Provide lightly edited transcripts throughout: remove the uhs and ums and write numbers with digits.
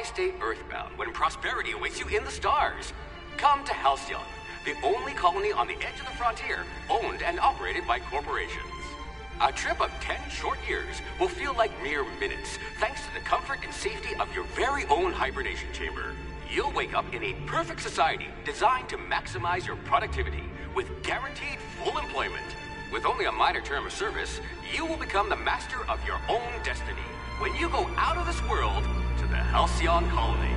Why stay earthbound when prosperity awaits you in the stars? Come to Halcyon, the only colony on the edge of the frontier, owned and operated by corporations. A trip of 10 short years will feel like mere minutes, thanks to the comfort and safety of your very own hibernation chamber. You'll wake up in a perfect society designed to maximize your productivity with guaranteed full employment. With only a minor term of service, you will become the master of your own destiny when you go out of this world to the Halcyon colony.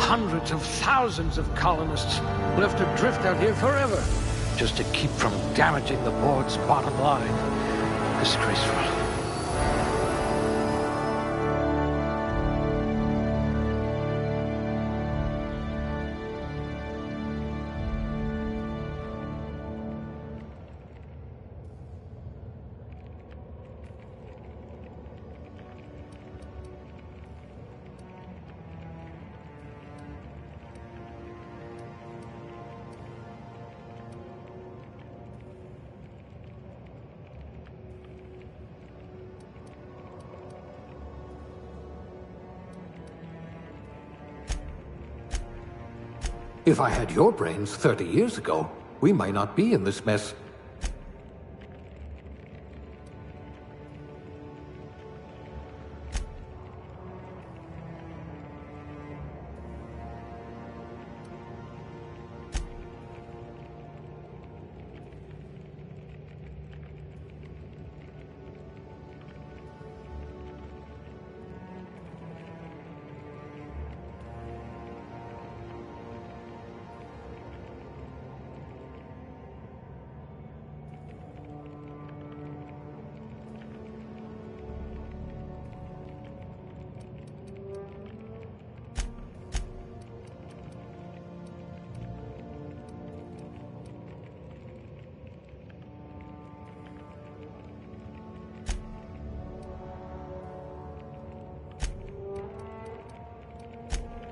Hundreds of thousands of colonists will have to drift out here forever just to keep from damaging the board's bottom line. Disgraceful. If I had your brains 30 years ago, we might not be in this mess.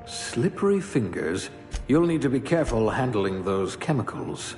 Slippery fingers. You'll need to be careful handling those chemicals.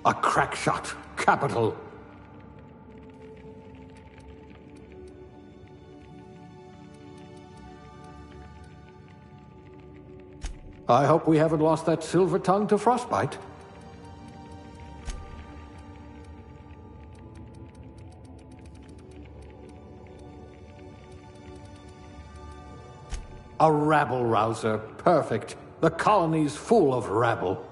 A crack shot. Capital. I hope we haven't lost that silver tongue to frostbite. A rabble-rouser. Perfect. The colony's full of rabble.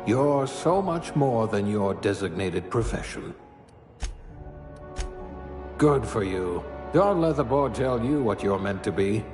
You're so much more than your designated profession. Good for you. Don't let the board tell you what you're meant to be.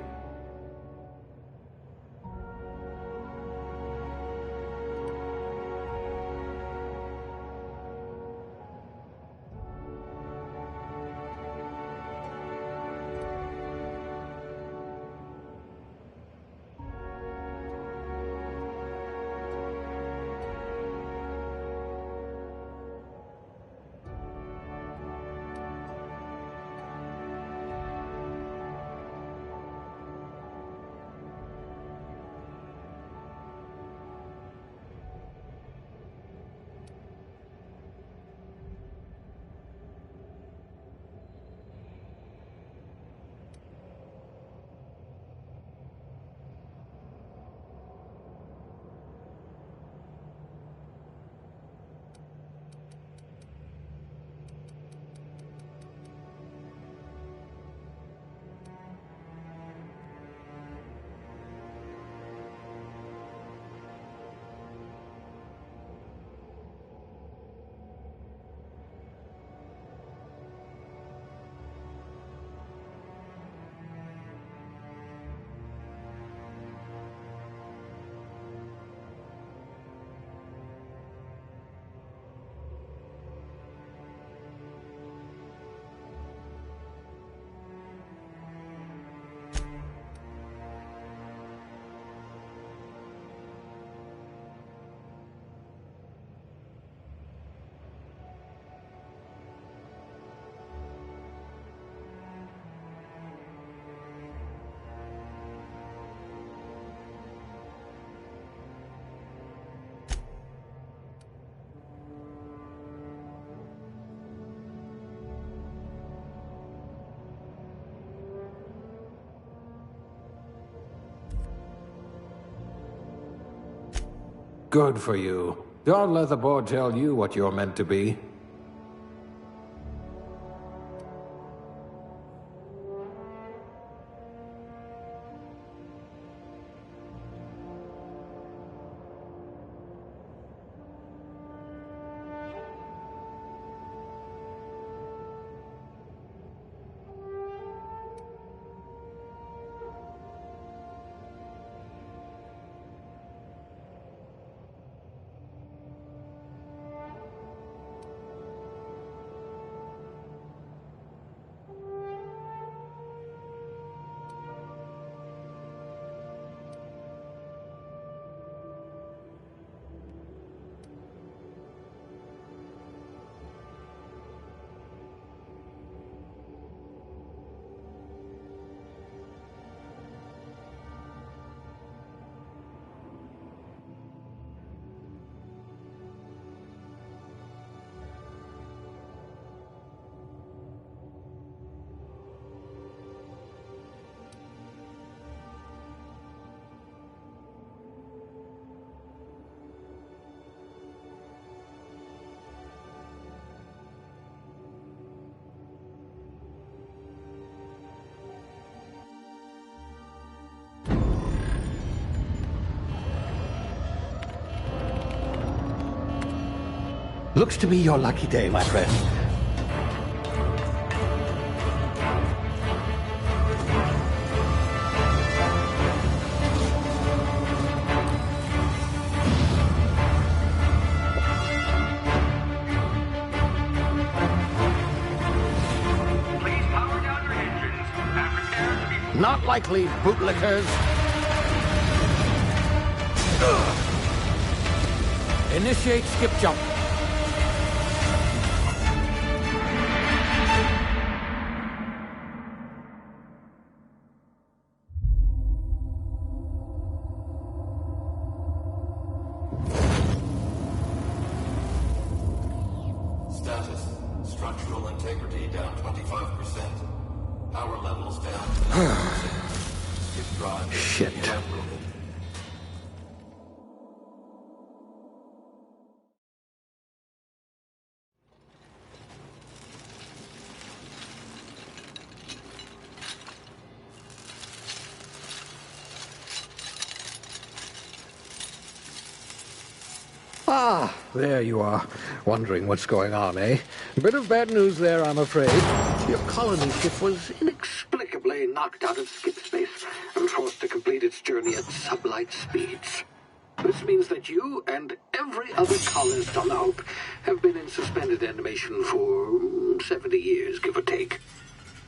Good for you. Don't let the board tell you what you're meant to be. Looks to be your lucky day, my friend. Please power down your engines and prepare to be... Not likely, bootlickers. Initiate skip jump. Status. Structural integrity down 25%. Power levels down 10%. Skip drive. Shit. Evaporated. there you are, wondering what's going on, eh? A bit of bad news there, I'm afraid. Your colony ship was inexplicably knocked out of skip space and forced to complete its journey at sublight speeds. This means that you and every other colonist on the Hope have been in suspended animation for 70 years, give or take.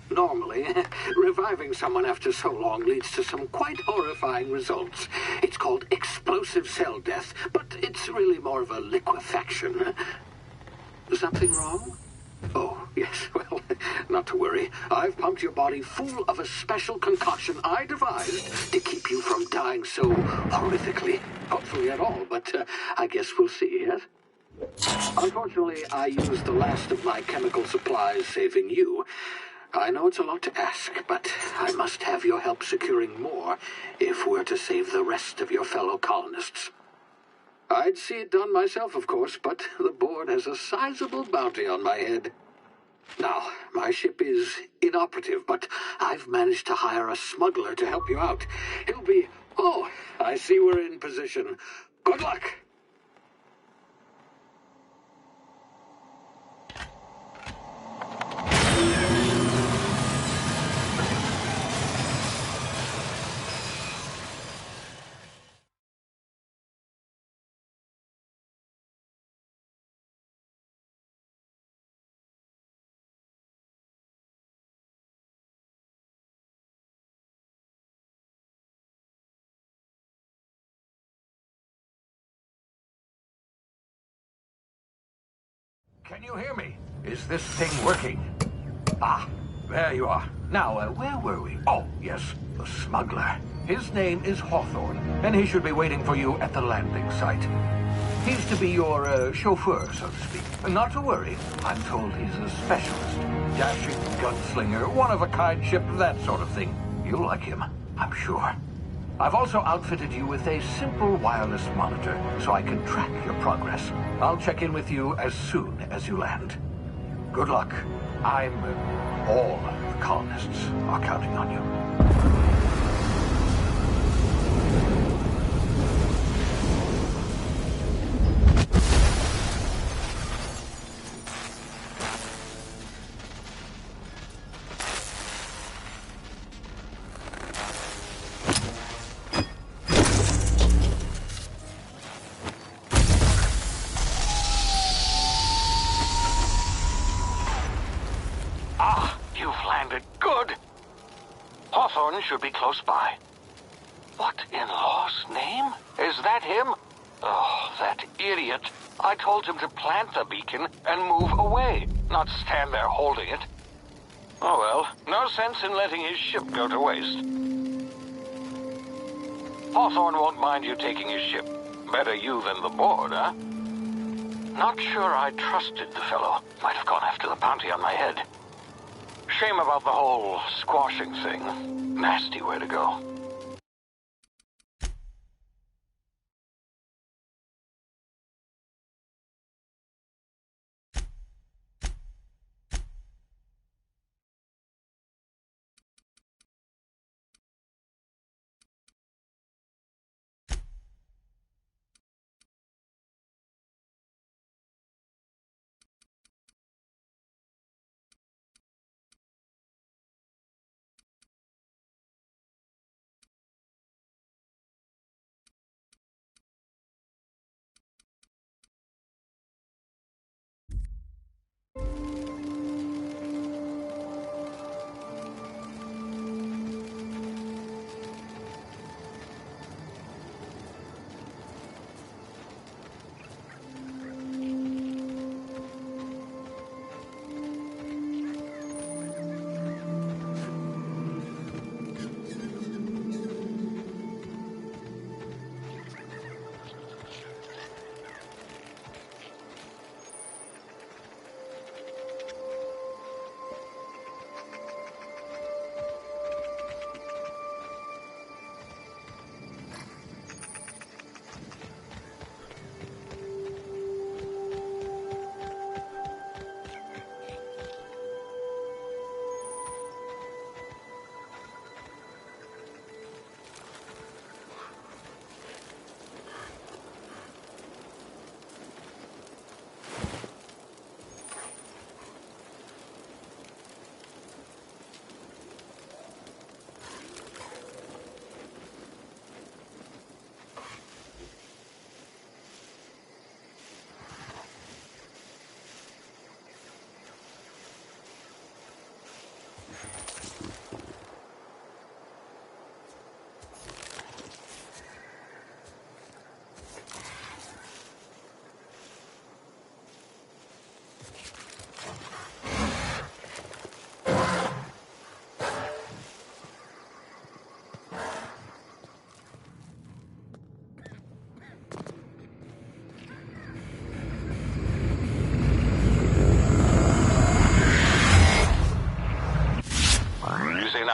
Normally, reviving someone after so long leads to some quite horrifying results. It's called explosive cell death, but it's really more of a liquefaction. Something wrong? Oh, yes, well, not to worry. I've pumped your body full of a special concoction I devised to keep you from dying so horrifically. Hopefully at all, but I guess we'll see, yes? Unfortunately, I used the last of my chemical supplies saving you. I know it's a lot to ask, but I must have your help securing more if we're to save the rest of your fellow colonists. I'd see it done myself, of course, but the board has a sizable bounty on my head. Now, my ship is inoperative, but I've managed to hire a smuggler to help you out. He'll be... Oh, I see we're in position. Good luck! Can you hear me? Is this thing working? Ah, there you are. Now, where were we? Oh, yes, the smuggler. His name is Hawthorne, and he should be waiting for you at the landing site. He's to be your chauffeur, so to speak. Not to worry, I'm told he's a specialist. Dashing gunslinger, one-of-a-kind ship, that sort of thing. You'll like him, I'm sure. I've also outfitted you with a simple wireless monitor, so I can track your progress. I'll check in with you as soon as you land. Good luck. All the colonists are counting on you. Should be close by. What in law's name? Is that him? Oh, that idiot. I told him to plant the beacon and move away, not stand there holding it. Oh well, no sense in letting his ship go to waste. Hawthorne won't mind you taking his ship. Better you than the board, huh? Not sure I trusted the fellow. Might have gone after the bounty on my head. Shame about the whole squashing thing. Nasty way to go.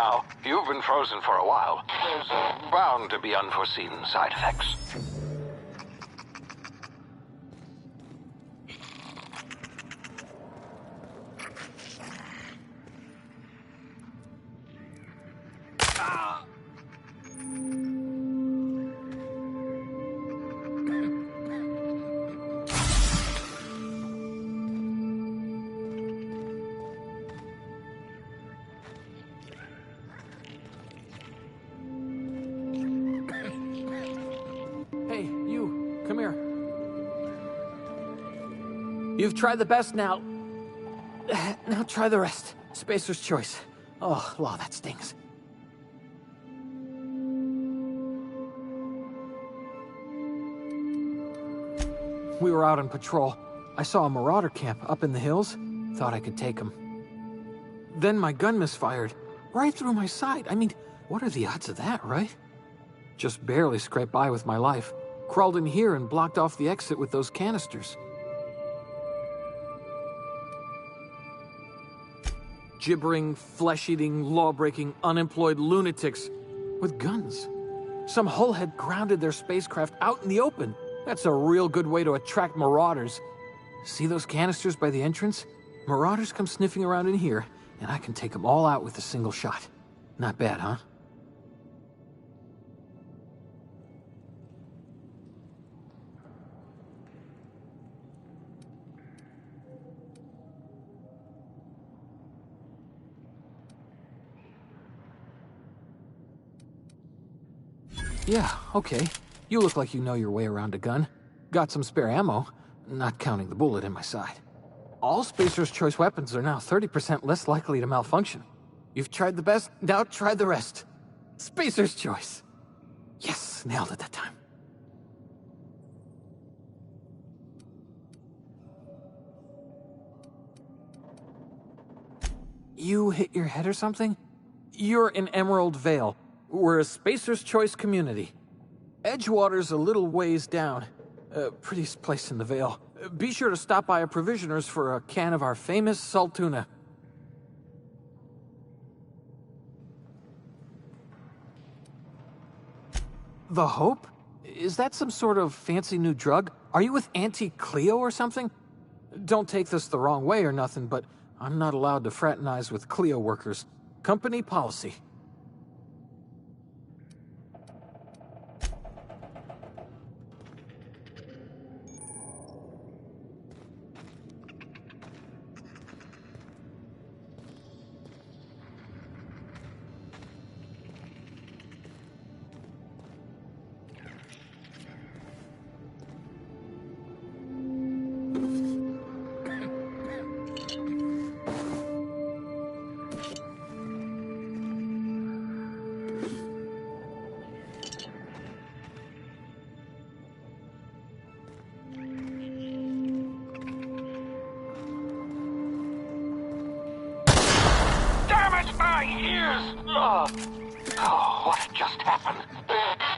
now. You've been frozen for a while. There's bound to be unforeseen side effects. Come here. You've tried the best now. Now try the rest. Spacer's choice. Oh, law, that stings. We were out on patrol. I saw a marauder camp up in the hills. Thought I could take him. Then my gun misfired. Right through my side. I mean, what are the odds of that, right? Just barely scraped by with my life. Crawled in here and blocked off the exit with those canisters. Gibbering, flesh-eating, law-breaking, unemployed lunatics with guns. Some hullhead grounded their spacecraft out in the open. That's a real good way to attract marauders. See those canisters by the entrance? Marauders come sniffing around in here, and I can take them all out with a single shot. Not bad, huh? Yeah, okay. You look like you know your way around a gun. Got some spare ammo, not counting the bullet in my side. All Spacer's choice weapons are now 30% less likely to malfunction. You've tried the best, now try the rest. Spacer's choice. Yes, nailed it that time. You hit your head or something? You're in Emerald Vale. We're a Spacer's Choice community. Edgewater's a little ways down. Prettiest place in the Vale. Be sure to stop by a provisioner's for a can of our famous salt tuna. The Hope? Is that some sort of fancy new drug? Are you with Auntie Cleo or something? Don't take this the wrong way or nothing, but I'm not allowed to fraternize with Cleo workers. Company policy. Oh, what just happened?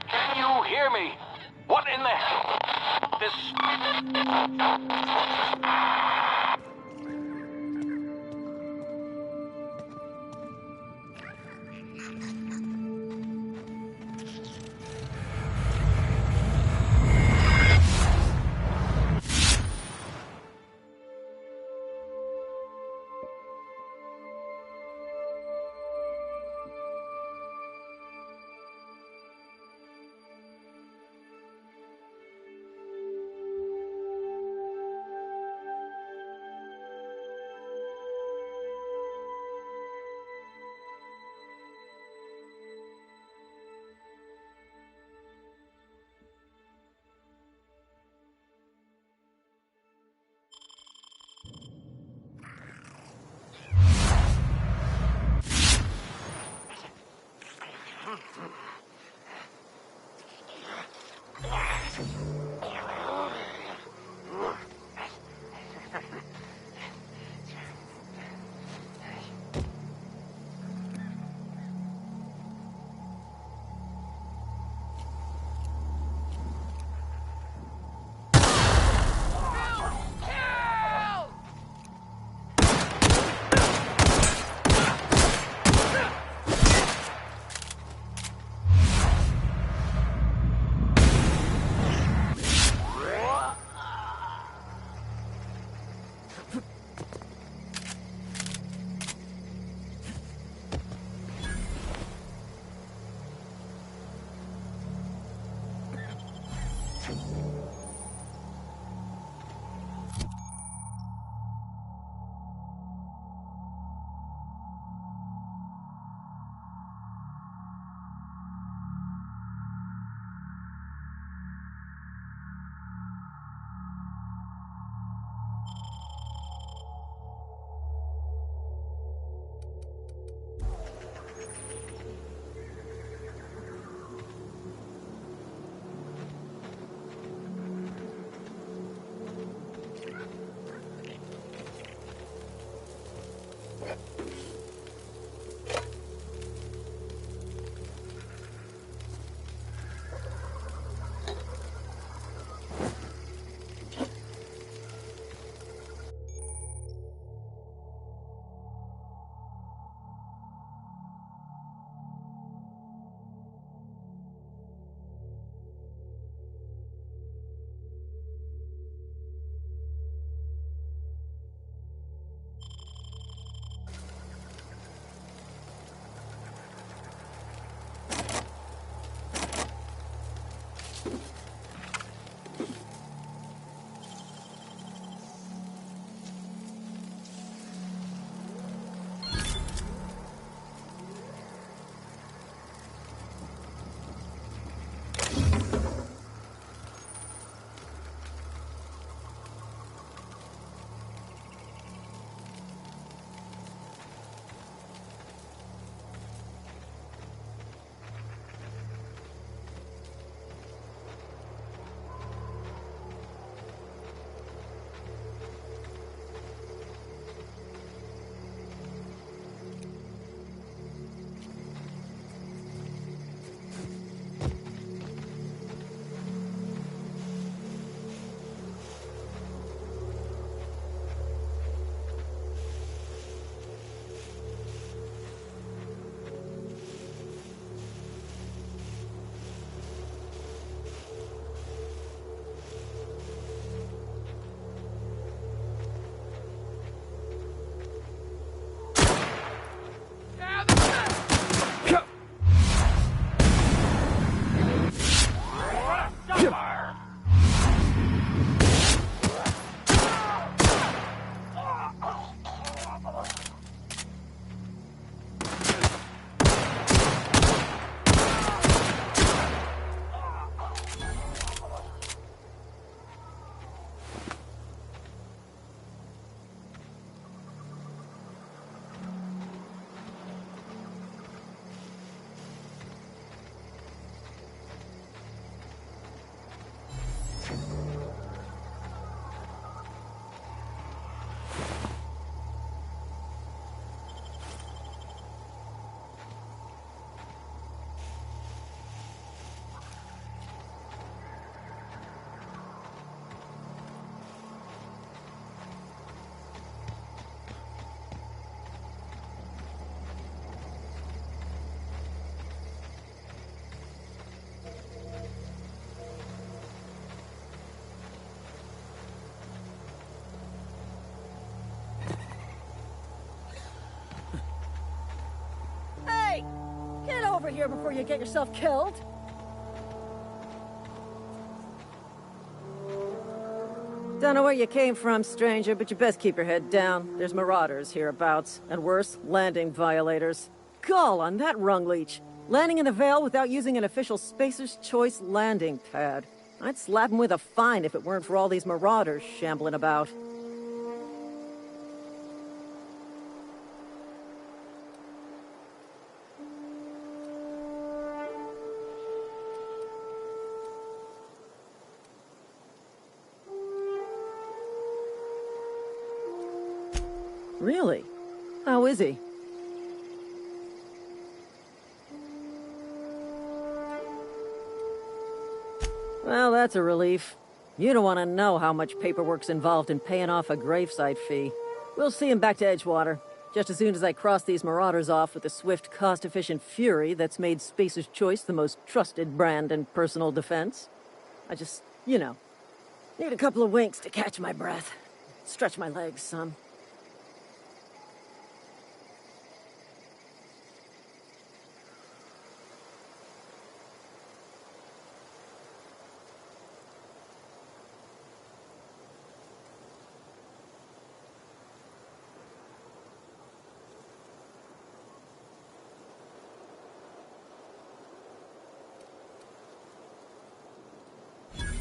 Can you hear me? What in the hell? over here before you get yourself killed. Don't know where you came from, stranger, but you best keep your head down. There's marauders hereabouts, and worse, landing violators. Gall on that rung leech. Landing in the Vale without using an official Spacer's Choice landing pad. I'd slap him with a fine if it weren't for all these marauders shambling about. Really? How is he? Well, that's a relief. You don't want to know how much paperwork's involved in paying off a gravesite fee. We'll see him back to Edgewater, just as soon as I cross these marauders off with the swift, cost-efficient fury that's made Spacer's Choice the most trusted brand in personal defense. I just, need a couple of winks to catch my breath. Stretch my legs some.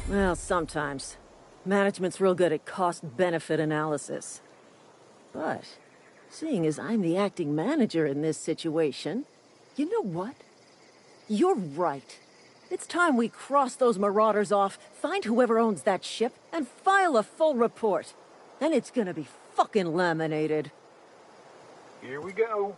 Well, sometimes. Management's real good at cost-benefit analysis. But, seeing as I'm the acting manager in this situation, you know what? You're right. It's time we cross those marauders off, find whoever owns that ship, and file a full report. Then it's gonna be fucking laminated. Here we go.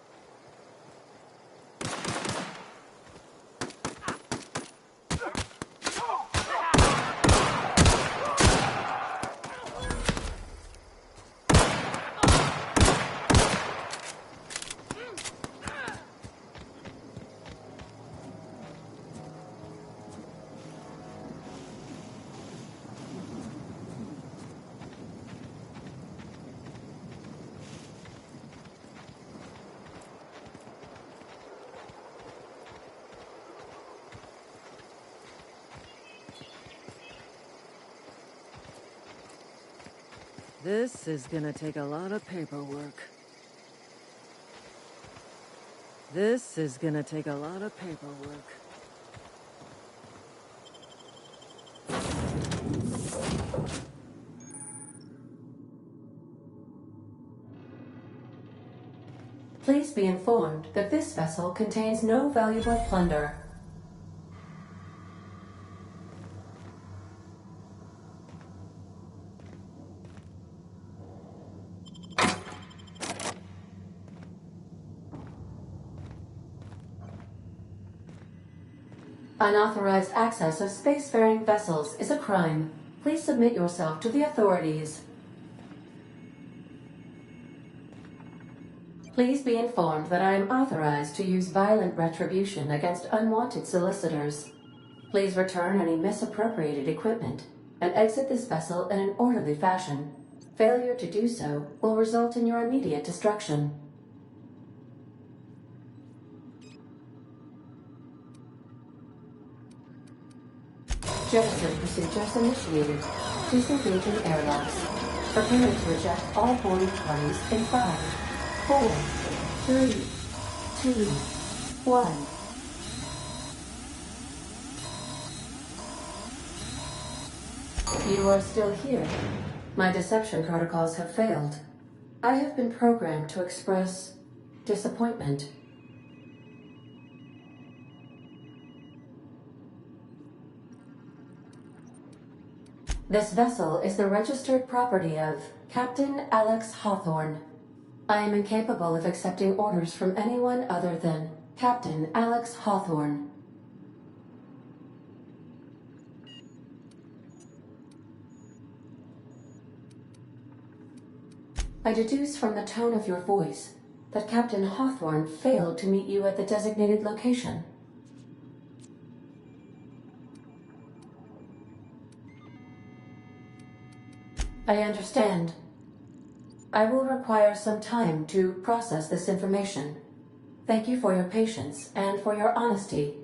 This is gonna take a lot of paperwork. This is gonna take a lot of paperwork. Please be informed that this vessel contains no valuable plunder. Unauthorized access of spacefaring vessels is a crime. Please submit yourself to the authorities. Please be informed that I am authorized to use violent retribution against unwanted solicitors. Please return any misappropriated equipment and exit this vessel in an orderly fashion. Failure to do so will result in your immediate destruction. Jettison procedures initiated. Disengaging airlocks. Preparing to eject all boarding parties in 5, 4, 3, 2, 1. You are still here. My deception protocols have failed. I have been programmed to express disappointment. This vessel is the registered property of Captain Alex Hawthorne. I am incapable of accepting orders from anyone other than Captain Alex Hawthorne. I deduce from the tone of your voice that Captain Hawthorne failed to meet you at the designated location. I understand. I will require some time to process this information. Thank you for your patience and for your honesty.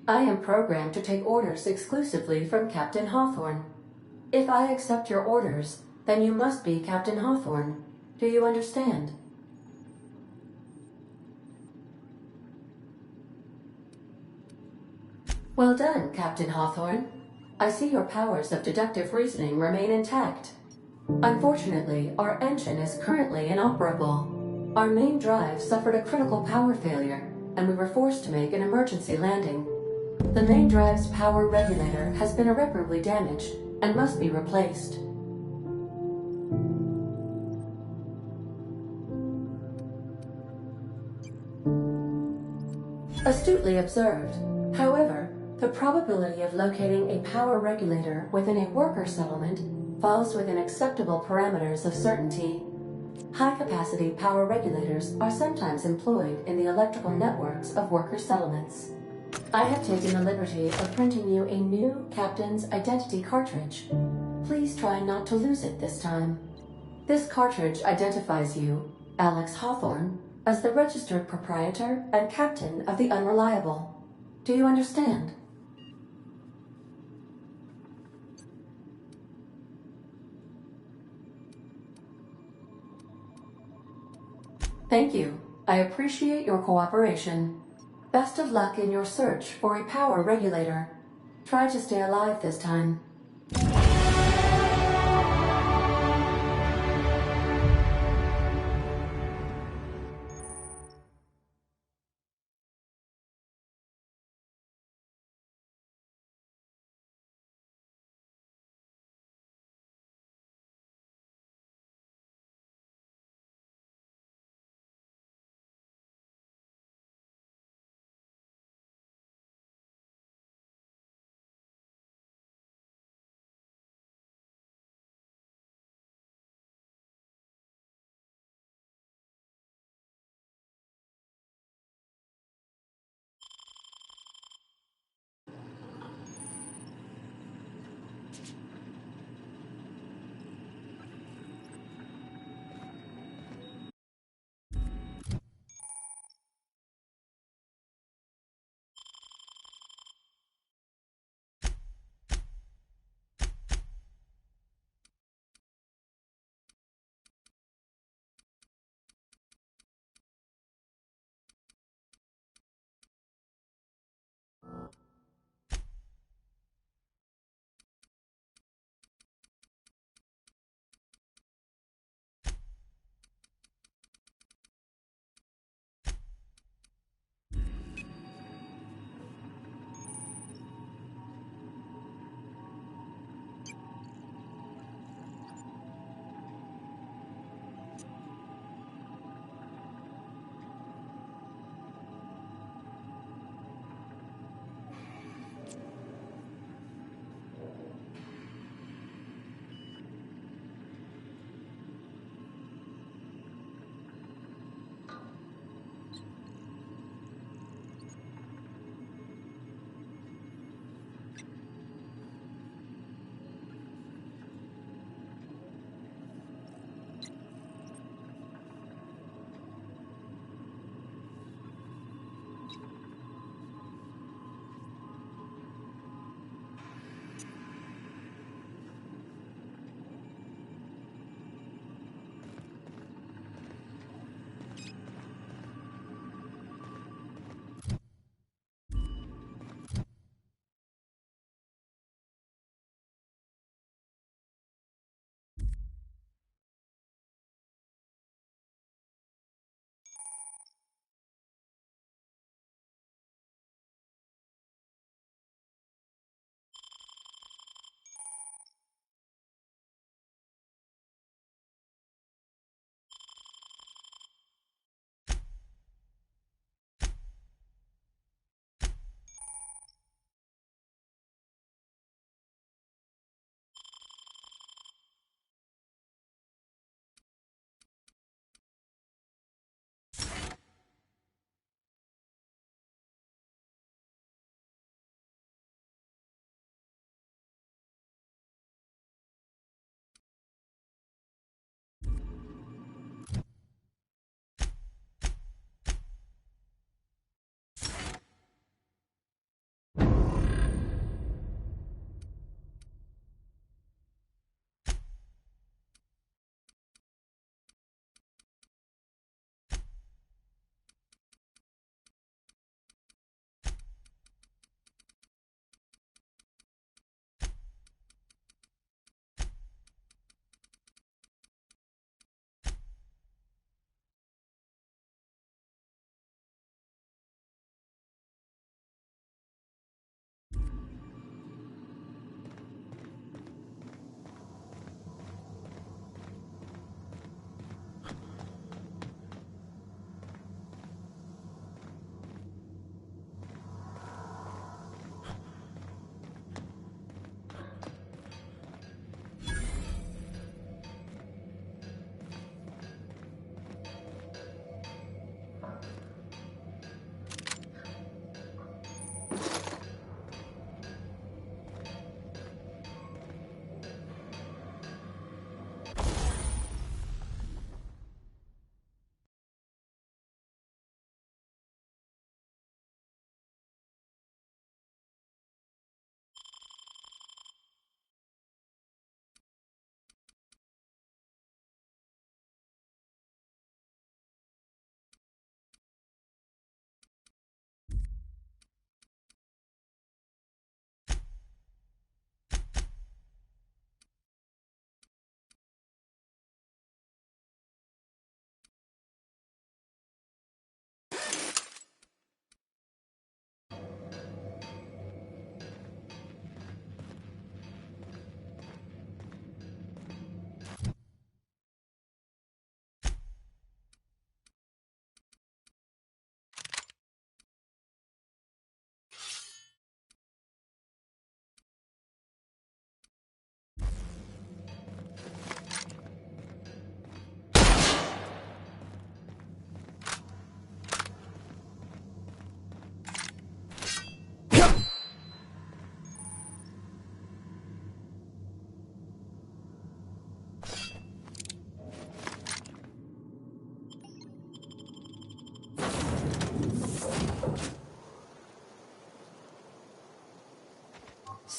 I am programmed to take orders exclusively from Captain Hawthorne. If I accept your orders, then you must be Captain Hawthorne. Do you understand? Well done, Captain Hawthorne. I see your powers of deductive reasoning remain intact. Unfortunately, our engine is currently inoperable. Our main drive suffered a critical power failure, and we were forced to make an emergency landing. The main drive's power regulator has been irreparably damaged and must be replaced. Astutely observed. However, the probability of locating a power regulator within a worker settlement falls within acceptable parameters of certainty. High-capacity power regulators are sometimes employed in the electrical networks of worker settlements. I have taken the liberty of printing you a new Captain's Identity cartridge. Please try not to lose it this time. This cartridge identifies you, Alex Hawthorne, as the registered proprietor and captain of the Unreliable. Do you understand? Thank you. I appreciate your cooperation. Best of luck in your search for a power regulator. Try to stay alive this time.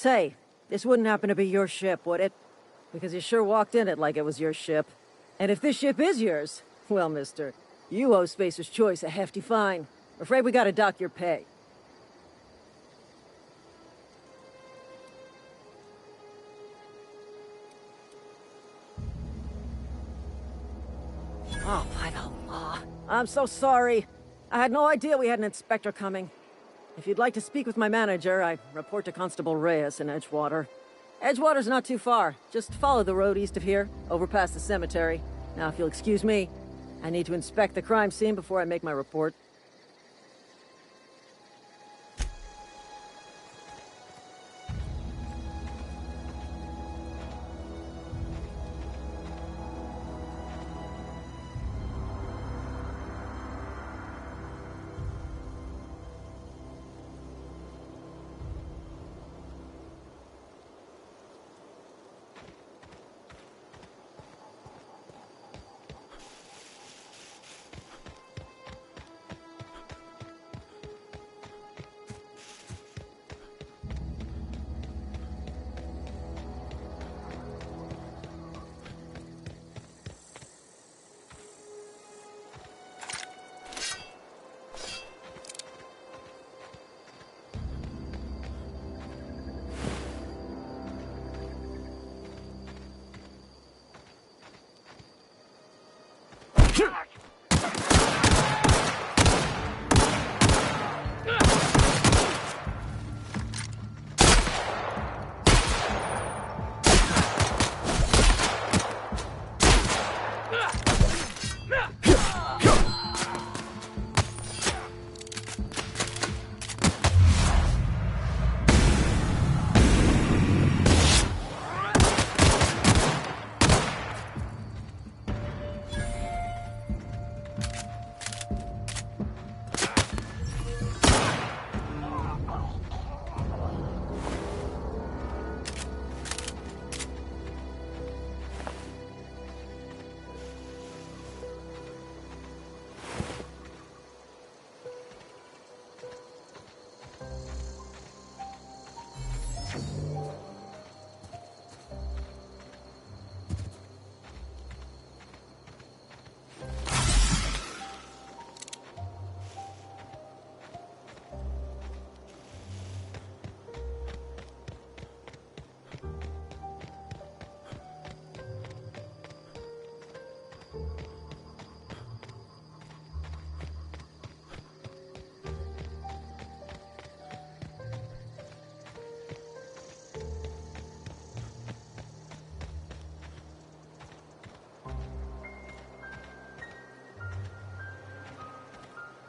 Say, this wouldn't happen to be your ship, would it? Because you sure walked in it like it was your ship. And if this ship is yours, well, mister, you owe Spacer's Choice a hefty fine. Afraid we gotta dock your pay. Oh, by the law. I'm so sorry. I had no idea we had an inspector coming. If you'd like to speak with my manager, I report to Constable Reyes in Edgewater. Edgewater's not too far. Just follow the road east of here, over past the cemetery. Now, if you'll excuse me, I need to inspect the crime scene before I make my report.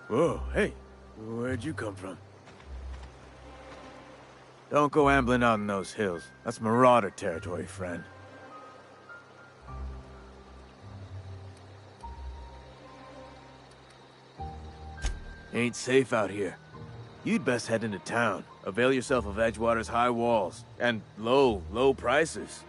Whoa, hey, where'd you come from? Don't go ambling out in those hills. That's marauder territory, friend. Ain't safe out here. You'd best head into town. Avail yourself of Edgewater's high walls. And low prices.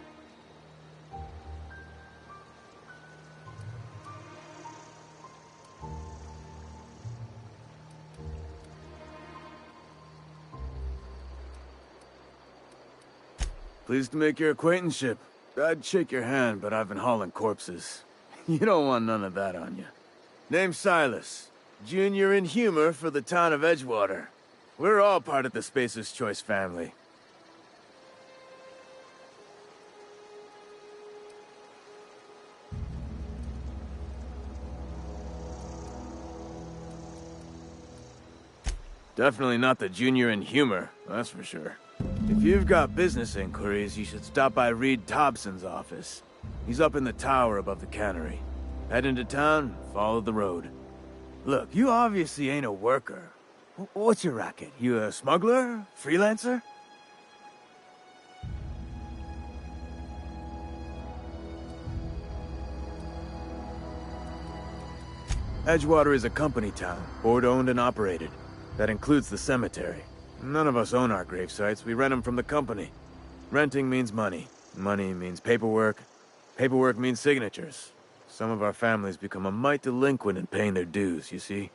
Pleased to make your acquaintanceship. I'd shake your hand, but I've been hauling corpses. You don't want none of that on you. Name's Silas. Junior in humor for the town of Edgewater. We're all part of the Spacer's Choice family. Definitely not the junior in humor, that's for sure. If you've got business inquiries, you should stop by Reed Thompson's office. He's up in the tower above the cannery. Head into town, follow the road. Look, you obviously ain't a worker. What's your racket? You a smuggler? Freelancer? Edgewater is a company town, board-owned and operated. That includes the cemetery. None of us own our gravesites, we rent them from the company. Renting means money. Money means paperwork. Paperwork means signatures. Some of our families become a mite delinquent in paying their dues, you see?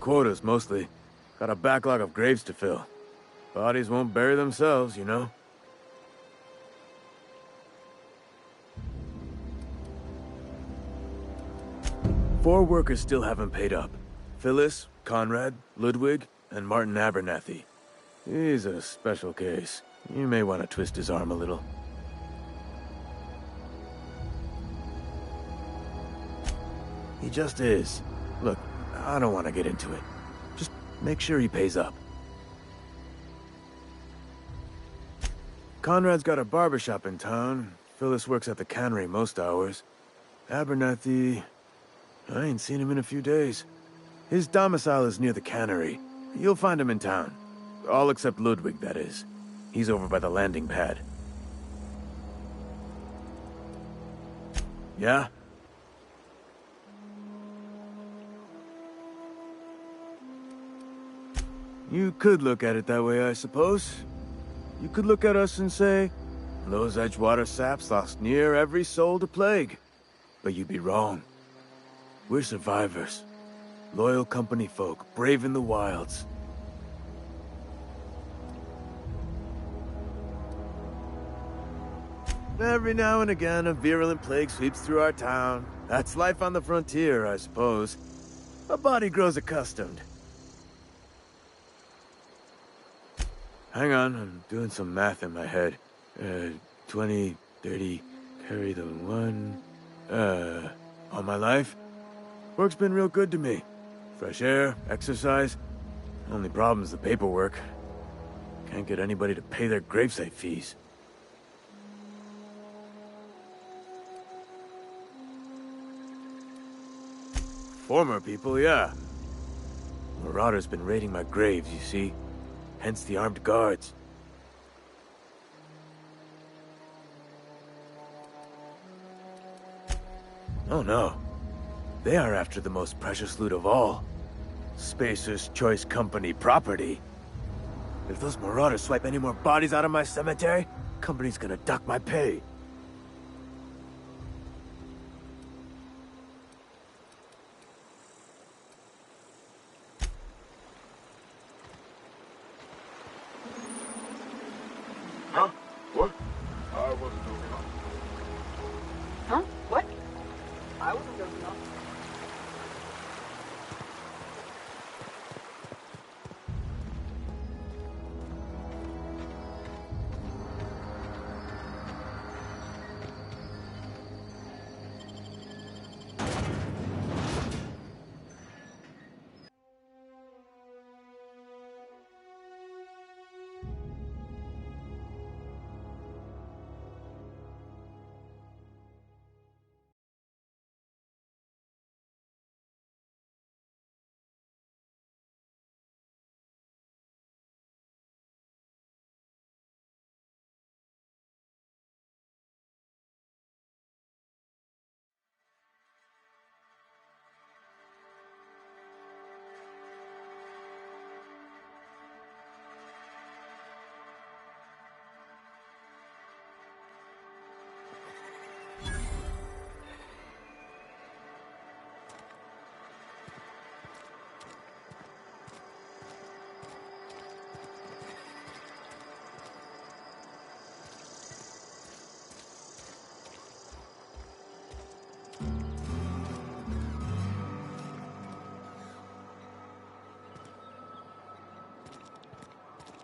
Quotas, mostly. Got a backlog of graves to fill. Bodies won't bury themselves, you know? Four workers still haven't paid up. Phyllis, Conrad, Ludwig, and Martin Abernathy. He's a special case. You may want to twist his arm a little. He just is. Look, I don't want to get into it. Just make sure he pays up. Conrad's got a barbershop in town. Phyllis works at the cannery most hours. Abernathy... I ain't seen him in a few days. His domicile is near the cannery. You'll find him in town. All except Ludwig, that is. He's over by the landing pad. Yeah? You could look at it that way, I suppose. You could look at us and say, those Edgewater saps lost near every soul to plague. But you'd be wrong. We're survivors. Loyal company folk, brave in the wilds. Every now and again, a virulent plague sweeps through our town. That's life on the frontier, I suppose. A body grows accustomed. Hang on, I'm doing some math in my head. 20, 30, carry the one... all my life? Work's been real good to me. Fresh air, exercise. Only problem's the paperwork. Can't get anybody to pay their gravesite fees. Former people, yeah. Marauders been raiding my graves, you see. Hence the armed guards. Oh no. They are after the most precious loot of all. Spacer's Choice Company property. If those marauders swipe any more bodies out of my cemetery, company's gonna dock my pay. Huh? What? I wasn't doing off. Huh? What? I wasn't dozing off.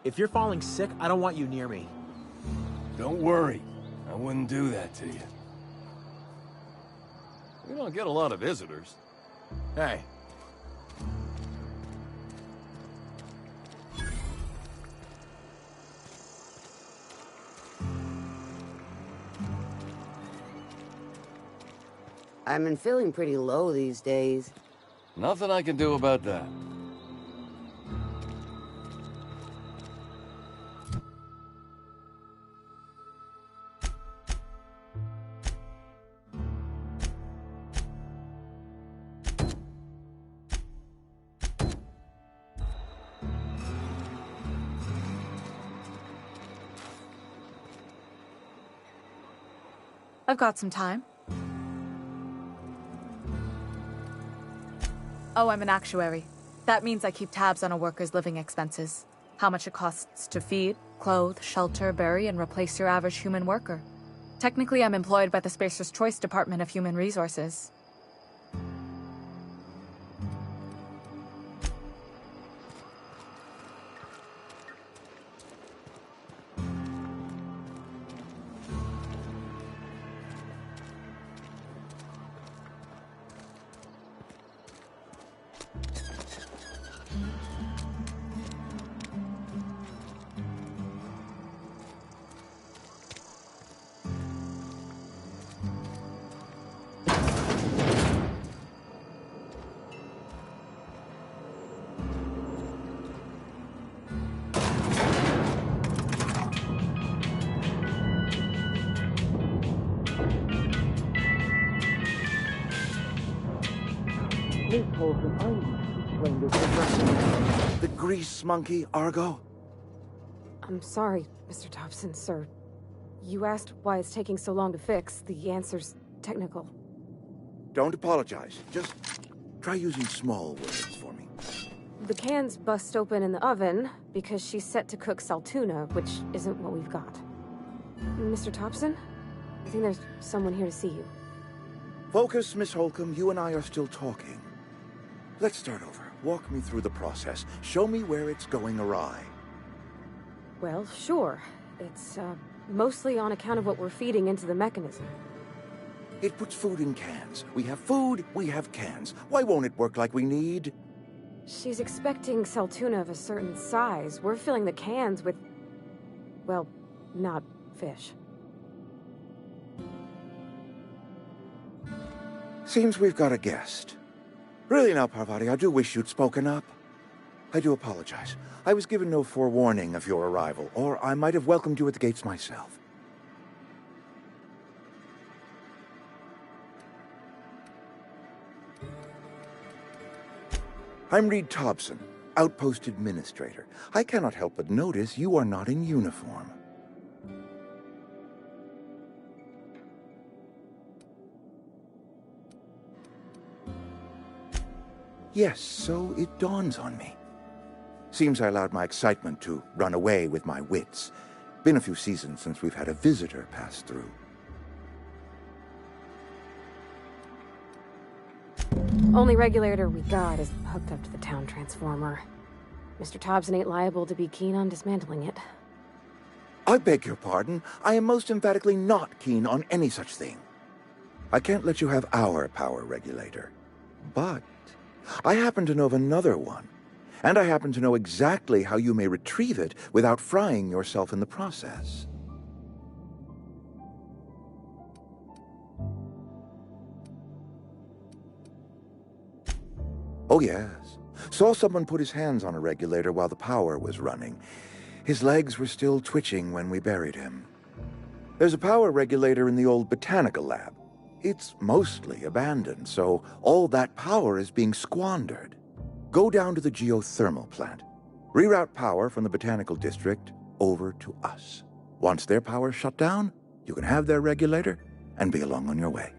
If you're falling sick, I don't want you near me. Don't worry. I wouldn't do that to you. We don't get a lot of visitors. Hey. I've been feeling pretty low these days. Nothing I can do about that. I've got some time. Oh, I'm an actuary. That means I keep tabs on a worker's living expenses. How much it costs to feed, clothe, shelter, bury, and replace your average human worker. Technically, I'm employed by the Spacer's Choice Department of Human Resources. The grease monkey, Argo? I'm sorry, Mr. Thompson, sir. You asked why it's taking so long to fix. The answer's technical. Don't apologize. Just try using small words for me. The can's bust open in the oven because she's set to cook saltuna, which isn't what we've got. Mr. Thompson? I think there's someone here to see you. Focus, Miss Holcomb. You and I are still talking. Let's start over. Walk me through the process. Show me where it's going awry. Well, sure. It's, mostly on account of what we're feeding into the mechanism. It puts food in cans. We have food, we have cans. Why won't it work like we need? She's expecting saltuna of a certain size. We're filling the cans with, well, not fish. Seems we've got a guest. Really now, Parvati, I do wish you'd spoken up. I do apologize. I was given no forewarning of your arrival, or I might have welcomed you at the gates myself. I'm Reed Thompson, Outpost Administrator. I cannot help but notice you are not in uniform. Yes, so it dawns on me. Seems I allowed my excitement to run away with my wits. Been a few seasons since we've had a visitor pass through. Only regulator we got is hooked up to the town transformer. Mr. Thompson ain't liable to be keen on dismantling it. I beg your pardon. I am most emphatically not keen on any such thing. I can't let you have our power regulator. But I happen to know of another one. And I happen to know exactly how you may retrieve it without frying yourself in the process. Oh, yes. Saw someone put his hands on a regulator while the power was running. His legs were still twitching when we buried him. There's a power regulator in the old botanical lab. It's mostly abandoned, so all that power is being squandered. Go down to the geothermal plant. Reroute power from the botanical district over to us. Once their power's shut down, you can have their regulator and be along on your way.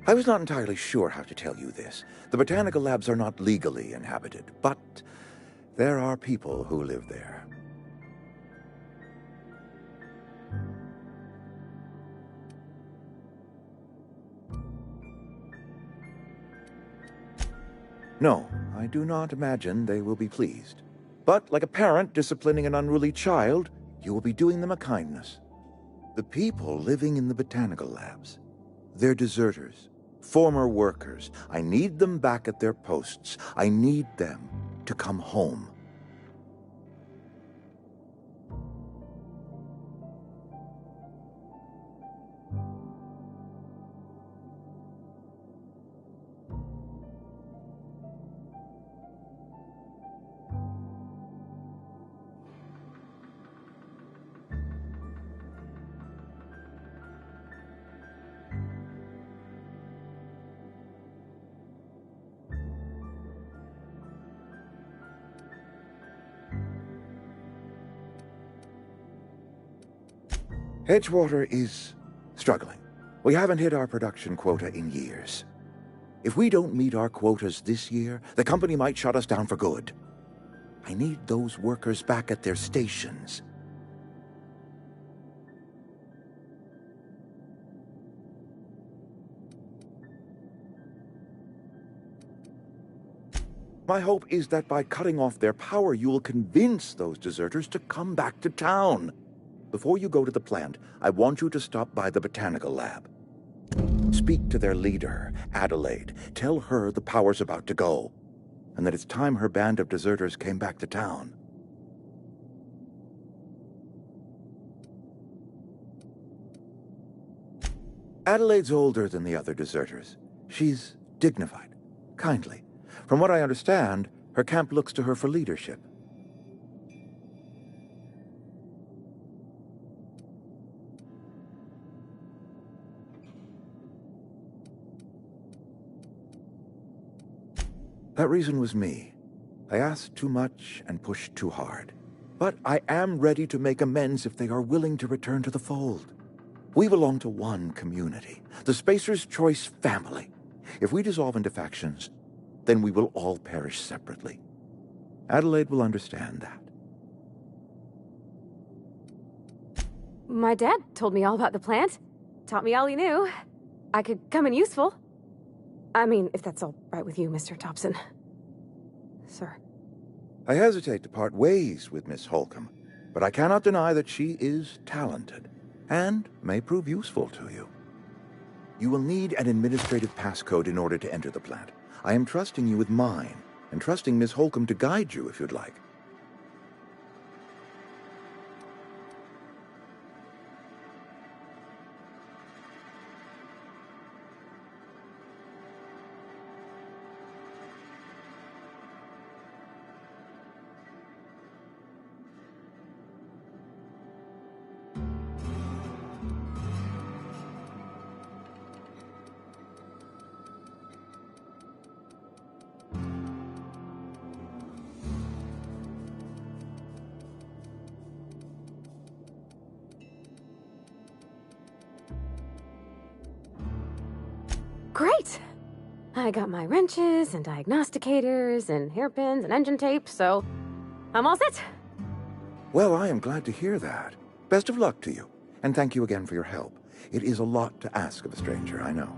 I was not entirely sure how to tell you this. The botanical labs are not legally inhabited, but there are people who live there. No, I do not imagine they will be pleased. But like a parent disciplining an unruly child, you will be doing them a kindness. The people living in the botanical labs, they're deserters, former workers. I need them back at their posts. I need them to come home. Edgewater is struggling. We haven't hit our production quota in years. If we don't meet our quotas this year, the company might shut us down for good. I need those workers back at their stations. My hope is that by cutting off their power, you will convince those deserters to come back to town. Before you go to the plant, I want you to stop by the botanical lab. Speak to their leader, Adelaide. Tell her the power's about to go, and that it's time her band of deserters came back to town. Adelaide's older than the other deserters. She's dignified, kindly. From what I understand, her camp looks to her for leadership. That reason was me. I asked too much and pushed too hard. But I am ready to make amends if they are willing to return to the fold. We belong to one community, the Spacer's Choice family. If we dissolve into factions, then we will all perish separately. Adelaide will understand that. My dad told me all about the plant. Taught me all he knew. I could come in useful. I mean, if that's all right with you, Mr. Thompson. Sir. I hesitate to part ways with Miss Holcomb, but I cannot deny that she is talented and may prove useful to you. You will need an administrative passcode in order to enter the plant. I am trusting you with mine, and trusting Miss Holcomb to guide you if you'd like. Great! I got my wrenches and diagnosticators and hairpins and engine tape, so I'm all set. Well, I am glad to hear that. Best of luck to you, and thank you again for your help. It is a lot to ask of a stranger, I know.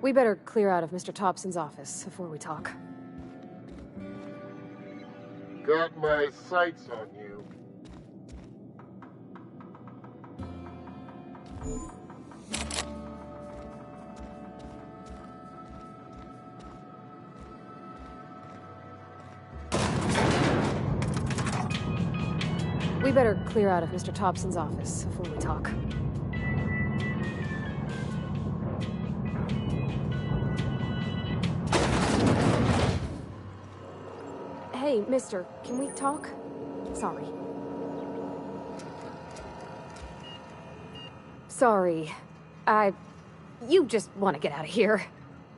We better clear out of Mr. Thompson's office before we talk. Got my sights on you. We better clear out of Mr. Thompson's office before we talk. Hey, mister, can we talk? Sorry. Sorry. You just want to get out of here.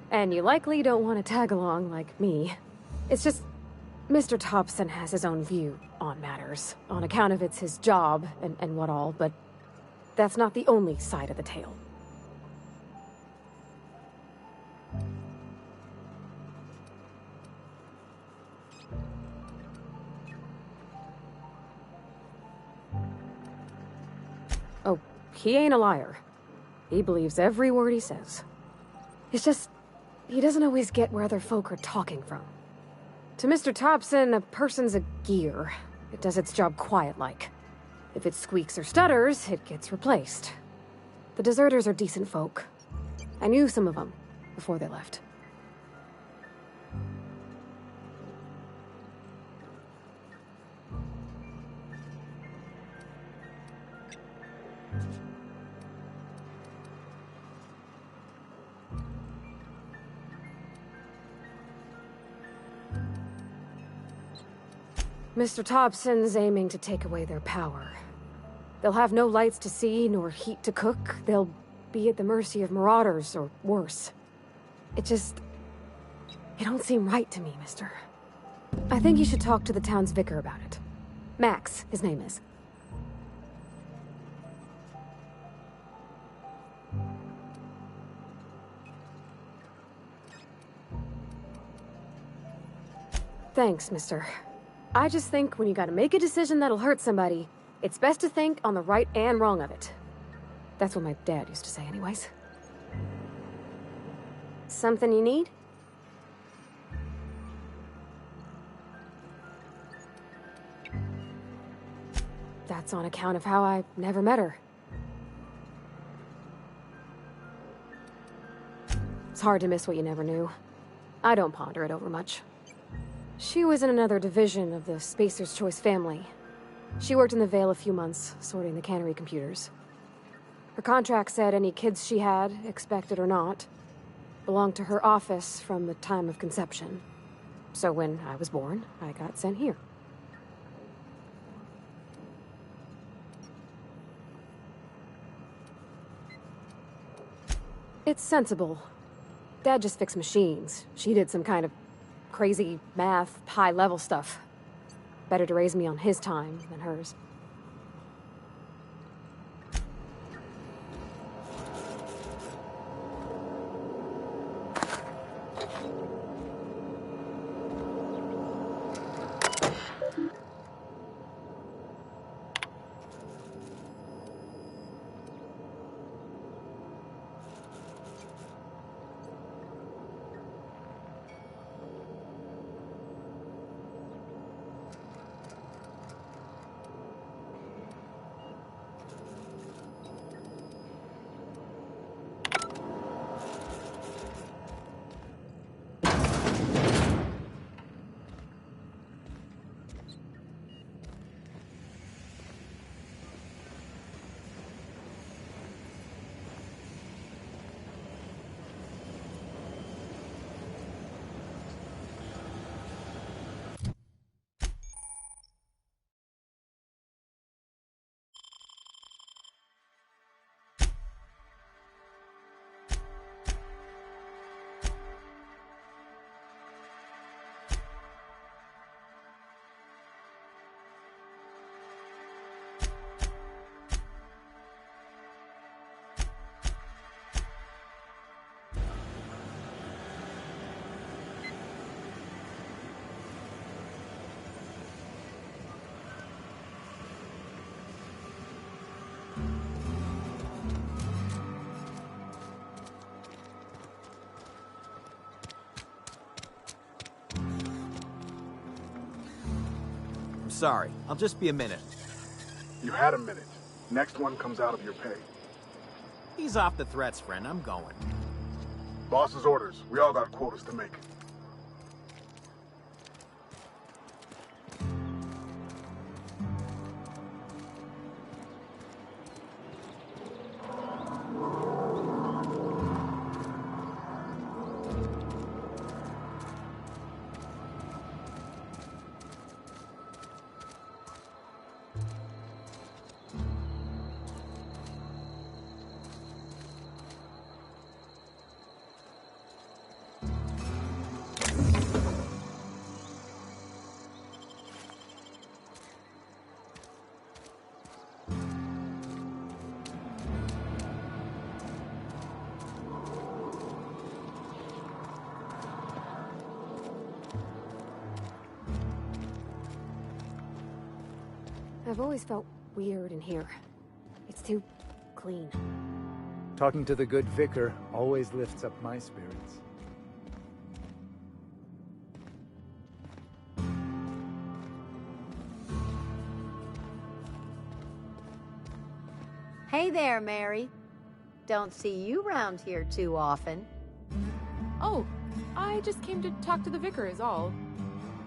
And you likely don't want to tag along like me. It's just, Mr. Thompson has his own view on matters, on account of it's his job and what all, but that's not the only side of the tale. Oh, he ain't a liar. He believes every word he says. It's just, he doesn't always get where other folk are talking from. To Mr. Thompson, a person's a gear. It does its job quiet-like. If it squeaks or stutters, it gets replaced. The deserters are decent folk. I knew some of them before they left. Mr. Thompson's aiming to take away their power. They'll have no lights to see, nor heat to cook. They'll be at the mercy of marauders, or worse. It don't seem right to me, mister. I think you should talk to the town's vicar about it. Max, his name is. Thanks, mister. I just think when you gotta make a decision that'll hurt somebody, it's best to think on the right and wrong of it. That's what my dad used to say anyways. Something you need? That's on account of how I never met her. It's hard to miss what you never knew. I don't ponder it over much. She was in another division of the Spacer's Choice family. She worked in the Vale a few months, sorting the cannery computers. Her contract said any kids she had, expected or not, belonged to her office from the time of conception. So when I was born, I got sent here. It's sensible. Dad just fixed machines. She did some kind of crazy math, high-level stuff. Better to raise me on his time than hers. sorry. I'll just be a minute. You had a minute. Next one comes out of your pay. Ease off the threats, friend. I'm going. Boss's orders. We all got quotas to make. I've always felt weird in here. It's too clean. Talking to the good vicar always lifts up my spirits. Hey there, Mary. Don't see you round here too often. Oh, I just came to talk to the vicar is all.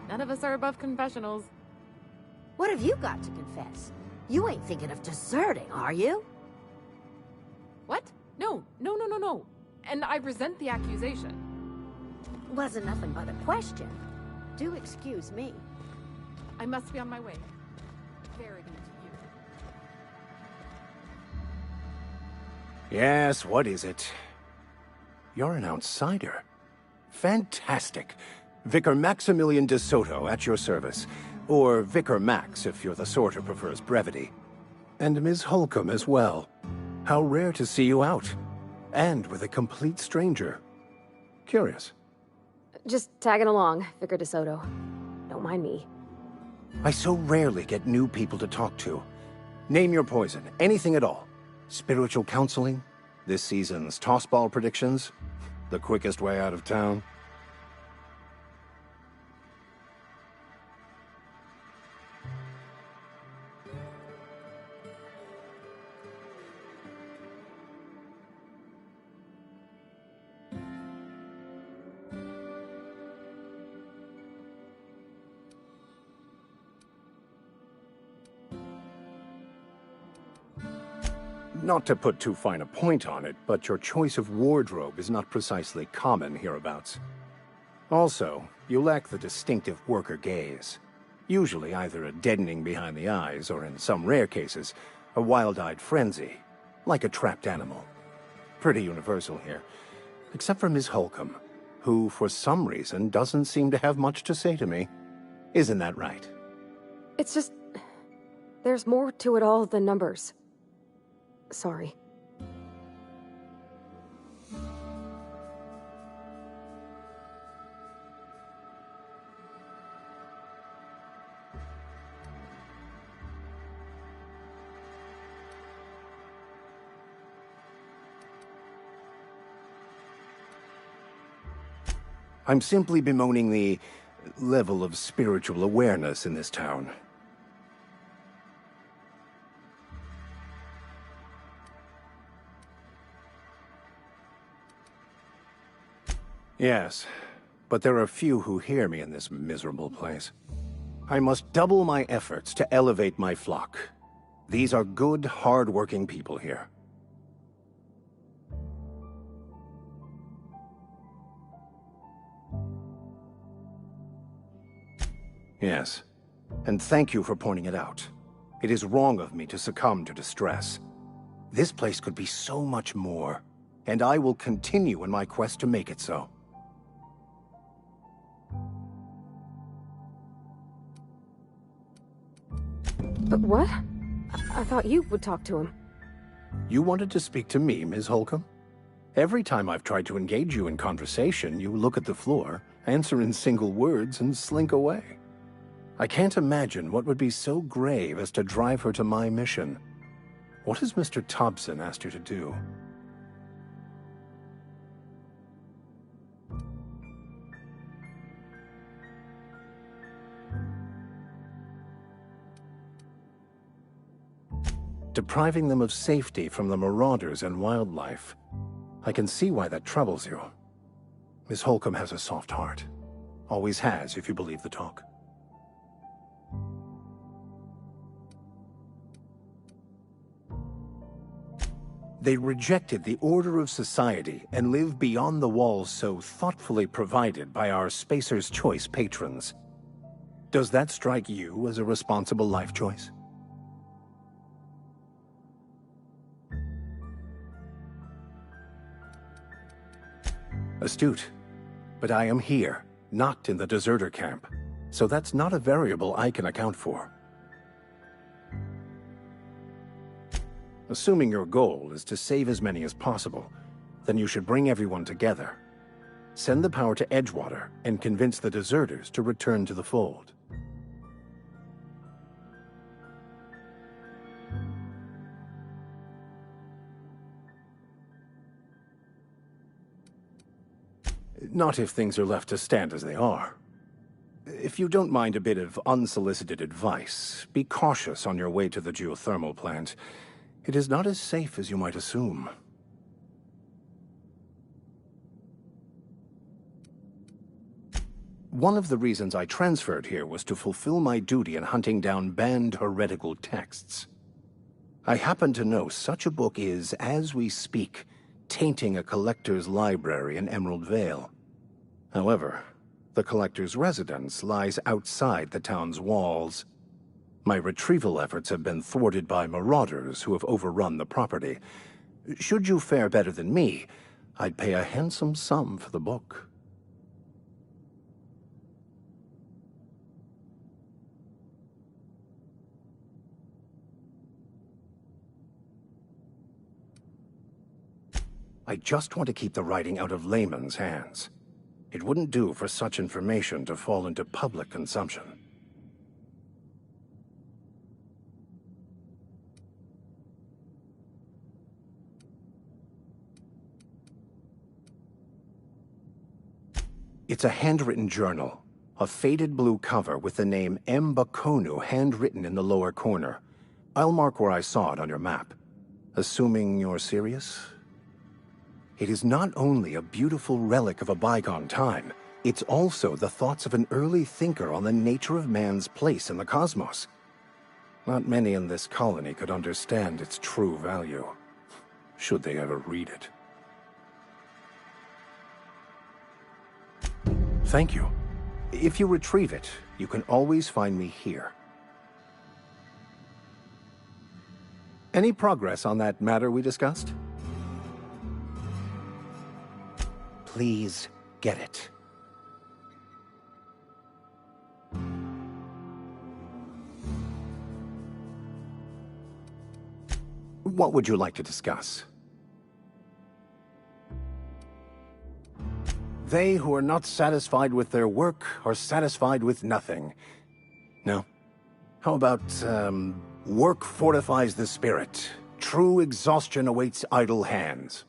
None of us are above confessionals. What have you got to confess? You ain't thinking of deserting, are you? What? No. And I resent the accusation. Wasn't nothing but a question. Do excuse me. I must be on my way. Verity to you. Yes, what is it? You're an outsider. Fantastic. Vicar Maximilian de Soto at your service. Or Vicar Max, if you're the sort who prefers brevity. And Ms. Holcomb as well. How rare to see you out. And with a complete stranger. Curious. Just tagging along, Vicar DeSoto. Don't mind me. I so rarely get new people to talk to. Name your poison, anything at all. Spiritual counseling? This season's tossball predictions? The quickest way out of town? Not to put too fine a point on it, but your choice of wardrobe is not precisely common hereabouts. Also, you lack the distinctive worker gaze. Usually either a deadening behind the eyes, or in some rare cases, a wild-eyed frenzy, like a trapped animal. Pretty universal here, except for Ms. Holcomb, who, for some reason, doesn't seem to have much to say to me. Isn't that right? It's just... there's more to it all than numbers. Sorry. I'm simply bemoaning the level of spiritual awareness in this town. Yes, but there are few who hear me in this miserable place. I must double my efforts to elevate my flock. These are good, hard-working people here. Yes, and thank you for pointing it out. It is wrong of me to succumb to distress. This place could be so much more, and I will continue in my quest to make it so. But what? I thought you would talk to him. You wanted to speak to me, Ms. Holcomb? Every time I've tried to engage you in conversation, you look at the floor, answer in single words, and slink away. I can't imagine what would be so grave as to drive her to my mission. What has Mr. Thompson asked you to do? depriving them of safety from the marauders and wildlife. I can see why that troubles you. Miss Holcomb has a soft heart. Always has, if you believe the talk. They rejected the order of society and live beyond the walls so thoughtfully provided by our Spacer's Choice patrons. Does that strike you as a responsible life choice? Astute. But I am here, not in the deserter camp, so that's not a variable I can account for. Assuming your goal is to save as many as possible, then you should bring everyone together. Send the power to Edgewater and convince the deserters to return to the fold. Not if things are left to stand as they are. If you don't mind a bit of unsolicited advice, be cautious on your way to the geothermal plant. It is not as safe as you might assume. One of the reasons I transferred here was to fulfill my duty in hunting down banned heretical texts. I happen to know such a book is, as we speak, tainting a collector's library in Emerald Vale. However, the collector's residence lies outside the town's walls. My retrieval efforts have been thwarted by marauders who have overrun the property. Should you fare better than me, I'd pay a handsome sum for the book. I just want to keep the writing out of layman's hands. It wouldn't do for such information to fall into public consumption. It's a handwritten journal, a faded blue cover with the name M. Bakonu handwritten in the lower corner. I'll mark where I saw it on your map. Assuming you're serious? It is not only a beautiful relic of a bygone time, it's also the thoughts of an early thinker on the nature of man's place in the cosmos. Not many in this colony could understand its true value, should they ever read it. Thank you. If you retrieve it, you can always find me here. Any progress on that matter we discussed? Please get it. What would you like to discuss? They who are not satisfied with their work are satisfied with nothing. No? How about, work fortifies the spirit. True exhaustion awaits idle hands.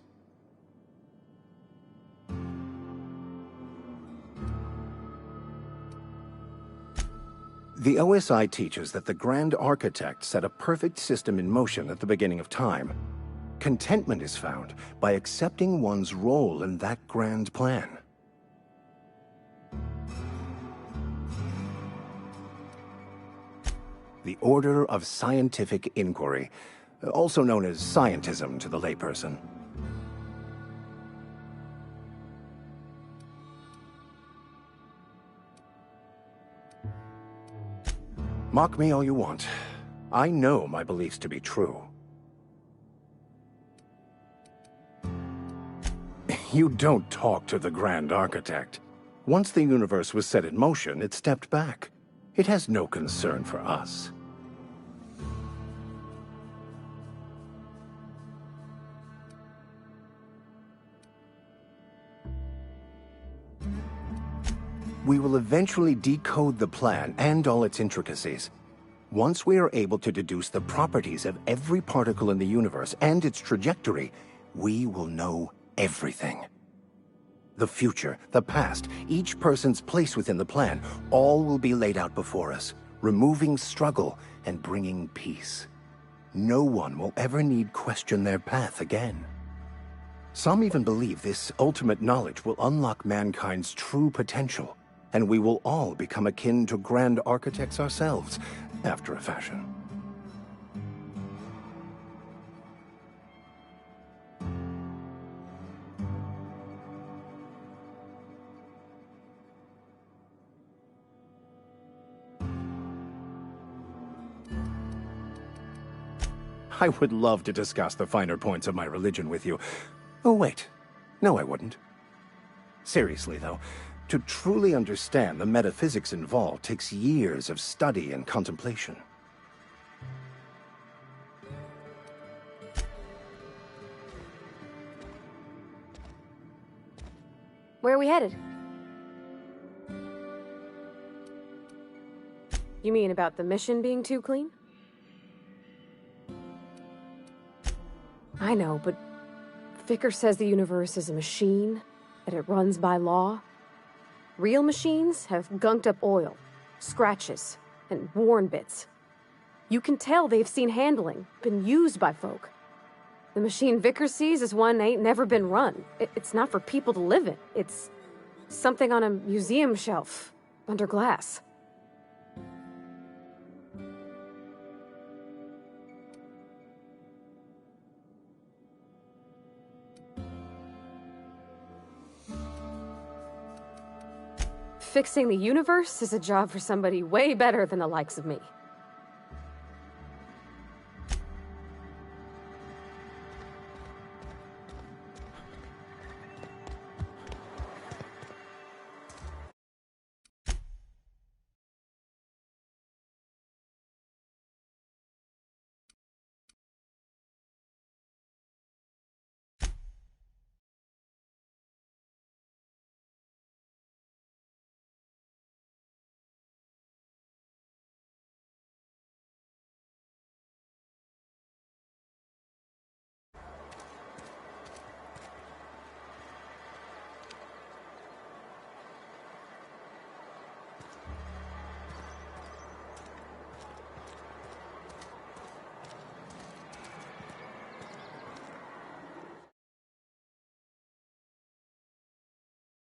The OSI teaches that the Grand Architect set a perfect system in motion at the beginning of time. Contentment is found by accepting one's role in that grand plan. The Order of Scientific Inquiry, also known as scientism to the layperson. Mock me all you want. I know my beliefs to be true. You don't talk to the Grand Architect. Once the universe was set in motion, it stepped back. It has no concern for us. We will eventually decode the plan and all its intricacies. Once we are able to deduce the properties of every particle in the universe and its trajectory, we will know everything. The future, the past, each person's place within the plan, all will be laid out before us, removing struggle and bringing peace. no one will ever need question their path again. Some even believe this ultimate knowledge will unlock mankind's true potential, and we will all become akin to grand architects ourselves, after a fashion. I would love to discuss the finer points of my religion with you. Oh, wait. No, I wouldn't. Seriously, though, to truly understand the metaphysics involved takes years of study and contemplation. Where are we headed? You mean about the mission being too clean? I know, but Vicker says the universe is a machine, that it runs by law. Real machines have gunked up oil, scratches, and worn bits. You can tell they've seen handling, been used by folk. The machine Vicker sees is one ain't never been run. It's not for people to live in. It's something on a museum shelf, under glass. Fixing the universe is a job for somebody way better than the likes of me.